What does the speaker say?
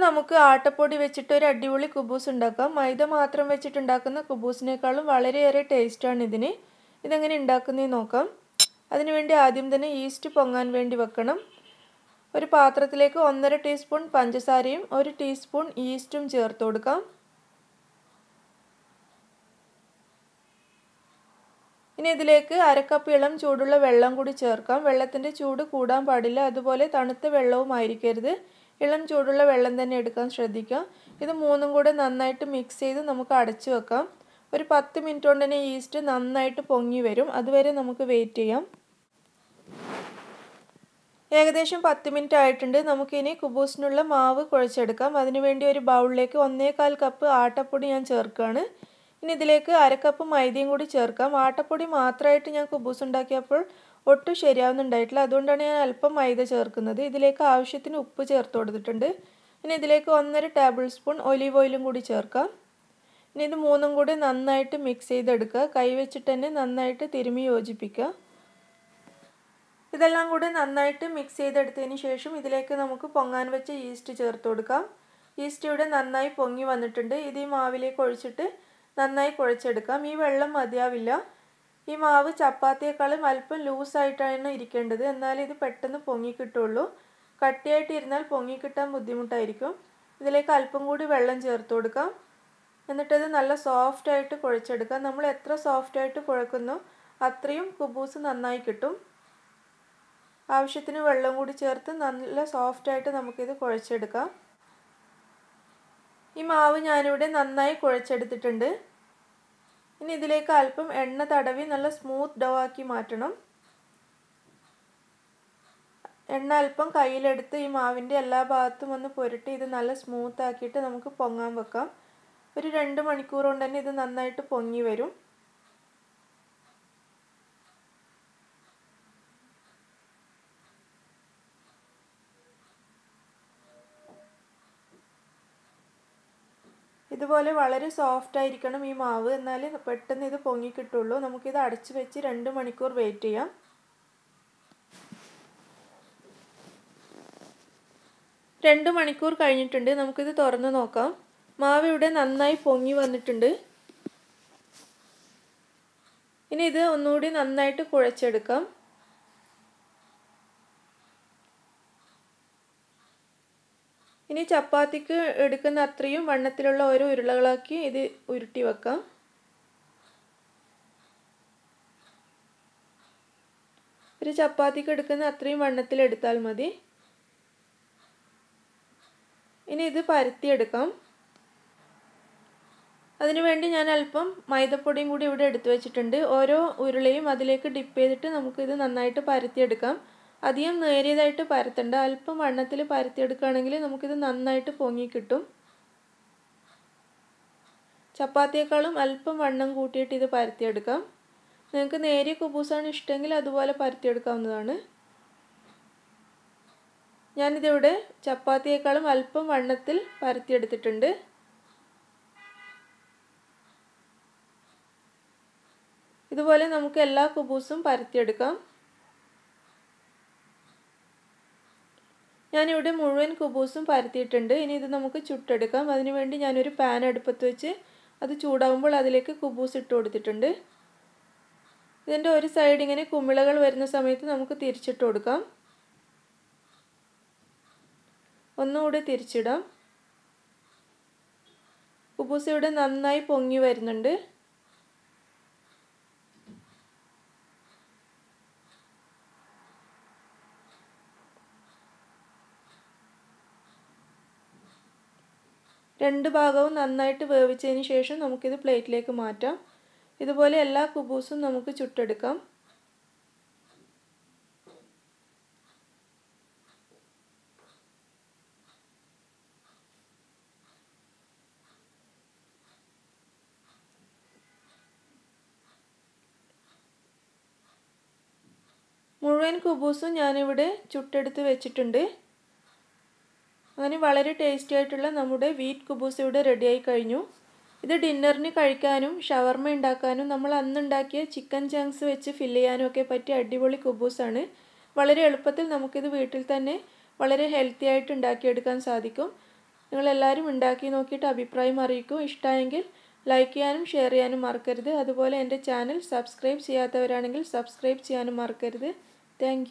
നമുക്ക് ആട്ടപ്പൊടി വെച്ചിട്ട് ഒരു അടിപൊളി കുബൂസ് ഉണ്ടാക്കാം. മൈദ മാത്രം വെച്ചിട്ട് ഉണ്ടാക്കുന്ന കുബൂസിനേക്കാളും വളരെയേറെ ടേസ്റ്റാണ് ഇതിന്. ഇതെങ്ങനെ ഉണ്ടാക്കുന്നതെന്ന് നോക്കാം. അതിനുവേണ്ടി ആദ്യം തന്നെ ഈസ്റ്റ് പൊങ്ങാൻ വേണ്ടി വെക്കണം. ഒരു പാത്രത്തിലേക്ക് 1.5 ടീസ്പൂൺ പഞ്ചസാരയും 1 ടീസ്പൂൺ ഈസ്റ്റും ചേർത്ത് കൊടുക്കാം. ഇനി ഇതിലേക്ക് 1/2 കപ്പ് ഇളം ചൂടുള്ള വെള്ളം കൂടി ചേർക്കാം. വെള്ളത്തിൻ്റെ ചൂട് കൂടാൻ പാടില്ല, അതുപോലെ തണുത്ത വെള്ളവും ആയിരിക്കരുത്. ഇളം ചൂടുള്ള വെള്ളം തന്നെ എടുക്കാൻ ശ്രദ്ധിക്കുക. ഇത് മൂന്നും കൂടെ നന്നായിട്ട് മിക്സ് ചെയ്ത് നമുക്ക് അടച്ചു വെക്കാം. ഒരു 10 മിനിറ്റ് കൊണ്ട് തന്നെ ഈസ്റ്റ് നന്നായിട്ട് പൊങ്ങി വരും. അതുവരെ നമുക്ക് വെയിറ്റ് ചെയ്യാം. ഏകദേശം 10 മിനിറ്റ് ആയിട്ടുണ്ട്. നമുക്കിനി കുബൂസിനുള്ള മാവ് കുഴച്ചെടുക്കാം. അതിനുവേണ്ടി ഒരു ബൗളിലേക്ക് 1/4 കപ്പ് ആട്ടപ്പൊടി ഞാൻ ചേർക്കുകയാണ്. ഇനി ഇതിലേക്ക് 1/2 കപ്പ് മൈദയും കൂടി ചേർക്കാം. ആട്ടപ്പൊടി മാത്രമായിട്ട് ഞാൻ കുബൂസ് ഉണ്ടാക്കിയപ്പോൾ ഒട്ടും ശരിയാവുന്നുണ്ടായിട്ടില്ല, അതുകൊണ്ടാണ് ഞാൻ അല്പം മൈദ ചേർക്കുന്നത്. ഇതിലേക്ക് ആവശ്യത്തിന് ഉപ്പ് ചേർത്ത് കൊടുത്തിട്ടുണ്ട്. ഇനി ഇതിലേക്ക് 1.5 ടേബിൾ സ്പൂൺ ഒലീവ് ഓയിലും കൂടി ചേർക്കാം. ഇനി ഇത് മൂന്നും കൂടി നന്നായിട്ട് മിക്സ് ചെയ്തെടുക്കുക. കൈവച്ചിട്ട് തന്നെ നന്നായിട്ട് തിരുമ്മി യോജിപ്പിക്കുക. ഇതെല്ലാം കൂടി നന്നായിട്ട് മിക്സ് ചെയ്തെടുത്തതിന് ശേഷം ഇതിലേക്ക് നമുക്ക് പൊങ്ങാൻ വെച്ച ഈസ്റ്റ് ചേർത്ത് കൊടുക്കാം. ഈസ്റ്റ് ഇവിടെ നന്നായി പൊങ്ങി വന്നിട്ടുണ്ട്. ഇത് ഈ മാവിലേക്ക് ഒഴിച്ചിട്ട് നന്നായി കുഴച്ചെടുക്കാം. ഈ വെള്ളം മതിയാവില്ല. ഈ മാവ് ചപ്പാത്തിയേക്കാളും അല്പം ലൂസായിട്ടാണ് ഇരിക്കേണ്ടത്, എന്നാലേ ഇത് പെട്ടെന്ന് പൊങ്ങി കിട്ടുള്ളൂ. കട്ടിയായിട്ട് ഇരുന്നാൽ പൊങ്ങി കിട്ടാൻ ബുദ്ധിമുട്ടായിരിക്കും. ഇതിലേക്ക് അല്പം കൂടി വെള്ളം ചേർത്ത് കൊടുക്കാം. എന്നിട്ടത് നല്ല സോഫ്റ്റായിട്ട് കുഴച്ചെടുക്കാം. നമ്മൾ എത്ര സോഫ്റ്റായിട്ട് കുഴക്കുന്നോ അത്രയും കുബൂസ് നന്നായി കിട്ടും. ആവശ്യത്തിന് വെള്ളം കൂടി ചേർത്ത് നല്ല സോഫ്റ്റായിട്ട് നമുക്കിത് കുഴച്ചെടുക്കാം. ഈ മാവ് ഞാനിവിടെ നന്നായി കുഴച്ചെടുത്തിട്ടുണ്ട്. ഇനി ഇതിലേക്ക് അല്പം എണ്ണ തടവി നല്ല സ്മൂത്ത് ഡോ ആക്കി മാറ്റണം. എണ്ണ അല്പം കയ്യിലെടുത്ത് ഈ മാവിൻ്റെ എല്ലാ ഭാഗത്തും ഒന്ന് പുരട്ടി ഇത് നല്ല സ്മൂത്ത് ആക്കിയിട്ട് നമുക്ക് പൊങ്ങാൻ വെക്കാം. ഒരു 2 മണിക്കൂർ കൊണ്ട് തന്നെ ഇത് നന്നായിട്ട് പൊങ്ങി വരും. ഇതുപോലെ വളരെ സോഫ്റ്റ് ആയിരിക്കണം ഈ മാവ്, എന്നാലേ പെട്ടെന്ന് ഇത് പൊങ്ങി കിട്ടുള്ളൂ. നമുക്കിത് അടച്ചു വെച്ച് 2 മണിക്കൂർ വെയിറ്റ് ചെയ്യാം. 2 മണിക്കൂർ കഴിഞ്ഞിട്ടുണ്ട്. നമുക്കിത് തുറന്ന് നോക്കാം. മാവ് ഇവിടെ നന്നായി പൊങ്ങി വന്നിട്ടുണ്ട്. ഇനി ഇത് ഒന്നുകൂടി നന്നായിട്ട് കുഴച്ചെടുക്കാം. ഇനി ചപ്പാത്തിക്ക് എടുക്കുന്ന അത്രയും വണ്ണത്തിലുള്ള ഓരോ ഉരുളകളാക്കി ഇത് ഉരുട്ടി വെക്കാം. ഒരു ചപ്പാത്തിക്ക് എടുക്കുന്ന അത്രയും വണ്ണത്തിൽ എടുത്താൽ മതി. ഇനി ഇത് പരത്തിയെടുക്കാം. അതിനുവേണ്ടി ഞാൻ അല്പം മൈദപ്പൊടിയും കൂടി ഇവിടെ എടുത്തു വെച്ചിട്ടുണ്ട്. ഓരോ ഉരുളയും അതിലേക്ക് ഡിപ്പ് ചെയ്തിട്ട് നമുക്കിത് നന്നായിട്ട് പരത്തിയെടുക്കാം. അധികം നേരിയതായിട്ട് പരത്തണ്ട, അല്പം വണ്ണത്തിൽ പരത്തിയെടുക്കുകയാണെങ്കിൽ നമുക്കിത് നന്നായിട്ട് പൊങ്ങി കിട്ടും. ചപ്പാത്തിയേക്കാളും അല്പം വണ്ണം കൂട്ടിയിട്ട് ഇത് പരത്തിയെടുക്കാം. നിങ്ങൾക്ക് നേരിയ കുബൂസാണ് ഇഷ്ടമെങ്കിൽ അതുപോലെ പരത്തിയെടുക്കാവുന്നതാണ്. ഞാനിതിവിടെ ചപ്പാത്തിയേക്കാളും അല്പം വണ്ണത്തിൽ പരത്തിയെടുത്തിട്ടുണ്ട്. ഇതുപോലെ നമുക്ക് എല്ലാ കുബൂസും പരത്തിയെടുക്കാം. ഞാനിവിടെ മുഴുവൻ കുബൂസും പരത്തിയിട്ടുണ്ട്. ഇനി ഇത് നമുക്ക് ചുട്ടെടുക്കാം. അതിനുവേണ്ടി ഞാനൊരു പാൻ അടുപ്പത്ത് വെച്ച് അത് ചൂടാകുമ്പോൾ അതിലേക്ക് കുബൂസ് ഇട്ട് കൊടുത്തിട്ടുണ്ട്. ഇതിൻ്റെ ഒരു സൈഡ് ഇങ്ങനെ കുമിളകൾ വരുന്ന സമയത്ത് നമുക്ക് തിരിച്ചിട്ട് കൊടുക്കാം. ഒന്നുകൂടി തിരിച്ചിടാം. കുബൂസ് ഇവിടെ നന്നായി പൊങ്ങി വരുന്നുണ്ട്. രണ്ട് ഭാഗവും നന്നായിട്ട് വേവിച്ചതിന് ശേഷം നമുക്കിത് പ്ലേറ്റിലേക്ക് മാറ്റാം. ഇതുപോലെ എല്ലാ കുബൂസും നമുക്ക് ചുട്ടെടുക്കാം. മുഴുവൻ കുബൂസും ഞാനിവിടെ ചുട്ടെടുത്ത് വെച്ചിട്ടുണ്ട്. അങ്ങനെ വളരെ ടേസ്റ്റി ആയിട്ടുള്ള നമ്മുടെ വീറ്റ് കുബൂസ് ഇവിടെ റെഡിയായി കഴിഞ്ഞു. ഇത് ഡിന്നറിന് കഴിക്കാനും ഷവർമ ഉണ്ടാക്കാനും നമ്മൾ അന്നുണ്ടാക്കിയ ചിക്കൻ ചങ്ക്സ് വെച്ച് ഫില്ല് ചെയ്യാനും ഒക്കെ പറ്റിയ അടിപൊളി കുബൂസാണ്. വളരെ എളുപ്പത്തിൽ നമുക്കിത് വീട്ടിൽ തന്നെ വളരെ ഹെൽത്തി ആയിട്ട് ഉണ്ടാക്കിയെടുക്കാൻ സാധിക്കും. നിങ്ങളെല്ലാവരും ഉണ്ടാക്കി നോക്കിയിട്ട് അഭിപ്രായം അറിയിക്കൂ. ഇഷ്ടമായെങ്കിൽ ലൈക്ക് ചെയ്യാനും ഷെയർ ചെയ്യാനും മറക്കരുത്. അതുപോലെ എൻ്റെ ചാനൽ സബ്സ്ക്രൈബ് ചെയ്യാത്തവരാണെങ്കിൽ സബ്സ്ക്രൈബ് ചെയ്യാനും മറക്കരുത്. താങ്ക്